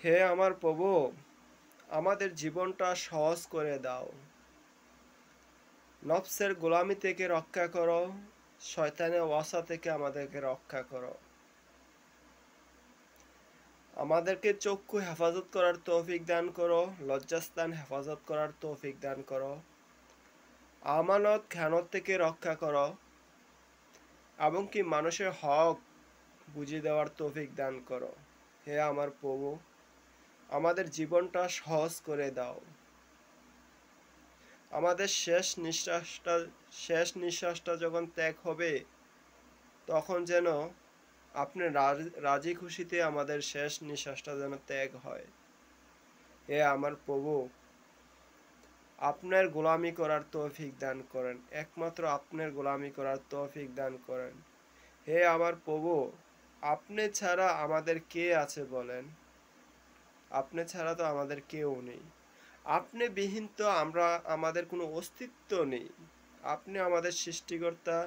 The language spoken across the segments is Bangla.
হে আমার প্রভু, আমাদের জীবনটা সহজ করে দাও। নফসের গোলামি থেকে রক্ষা করো, শয়তানের ওয়াসা থেকে আমাদেরকে রক্ষা করো। আমাদেরকে চক্ষু হেফাজত করার তৌফিক দান করো, লজ্জাস্থান হেফাজত করার তৌফিক দান করো। আমানত খেয়ানত থেকে রক্ষা করো, এবং কি মানুষের হক বুঝিয়ে দেওয়ার তৌফিক দান করো। হে আমার প্রভু, আমাদের জীবনটা সহজ করে দাও। আমাদের শেষ নিঃশ্বাসটা যখন ত্যাগ হবে, তখন যেন আপনি রাজি খুশিতে আমাদের শেষ নিঃশ্বাসটা যেন ত্যাগ হয়। হে আমার প্রভু, আপনার গোলামি করার তৌফিক দান করেন, একমাত্র আপনার গোলামি করার তৌফিক দান করেন। হে আমার প্রভু, আপনি ছাড়া আমাদের কে আছে বলেন? আপনি ছাড়া তো আমাদের কেউ নেই। আপনি বিহীন তো আমাদের কোনো অস্তিত্ব নেই। আপনি আমাদের সৃষ্টিকর্তা,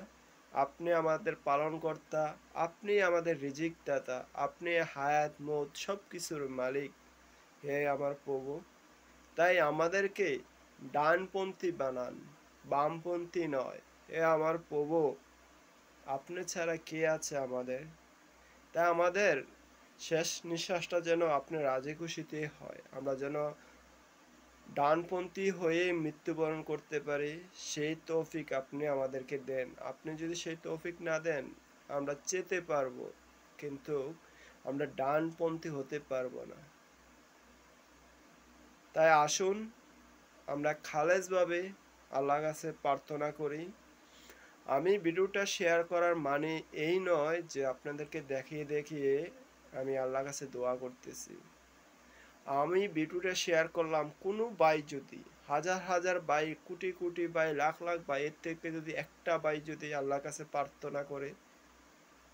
আপনি আমাদের পালনকর্তা, আপনি আমাদের রিজিক দাতা, আপনি হায়াত মৌত সব কিছুর মালিক। হে আমার প্রভু, তাই আমাদেরকে ডানপন্থী বানান, বামপন্থী নয়। হে আমার প্রভু, আপনি ছাড়া কে আছে আমাদের? তাই আমাদের শেষ নিঃশ্বাসটা যেন আপনি রাজি খুশিতে হয়, আমরা যেন ডানপন্থী হয়ে মৃত্যুবরণ করতে পারি, সেই তৌফিক আপনি আমাদেরকে দেন। আপনি যদি সেই তৌফিক না দেন, আমরা চেতে পারবো, কিন্তু আমরা ডানপন্থী হতে পারবো না। তাই আসুন আমরা খালেজভাবে আল্লাহর কাছে প্রার্থনা করি। আমি ভিডিওটা শেয়ার করার মানে এই নয় যে আপনাদেরকে দেখিয়ে দেখিয়ে আমি আল্লাহর কাছে দোয়া করতেছি। আমি ভিডিওটা শেয়ার করলাম, কোনো ভাই যদি হাজার হাজার ভাই, কোটি কোটি ভাই, লাখ লাখ ভাইয়ের থেকে যদি একটা ভাই যদি আল্লাহর কাছে প্রার্থনা করে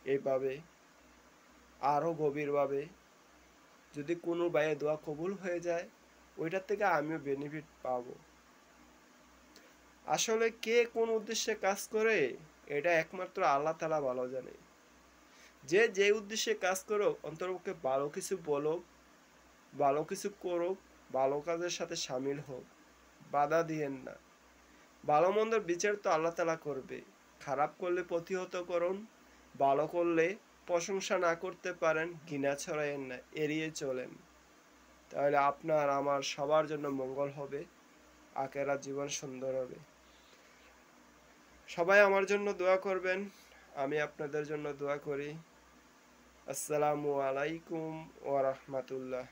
এইভাবে আরও গভীরভাবে, যদি কোনো ভাইয়ের দোয়া কবুল হয়ে যায়, ওইটার থেকে আমিও বেনিফিট পাবো। আসলে কে কোন উদ্দেশ্যে কাজ করে, এটা একমাত্র আল্লাহ তাআলা ভালো জানে। যে যে উদ্দেশ্যে কাজ করো, অন্তরপক্ষে ভালো কিছু বলো, ভালো কিছু করুক, ভালো কাজের সাথে সামিল হোক, বাধা দিয়েন না। ভালো মন্দর বিচার তো আল্লাহ তাআলা করবে। খারাপ করলে প্রতিহত করুন, ভালো করলে প্রশংসা না করতে পারেন, ঘৃণা ছড়াইয়েন না, এড়িয়ে চলেন। তাহলে আপনার আমার সবার জন্য মঙ্গল হবে, আখেরাত জীবন সুন্দর হবে। সবাই আমার জন্য দোয়া করবেন, আমি আপনাদের জন্য দোয়া করি। আসসালামু আলাইকুম ওয়া রাহমাতুল্লাহ।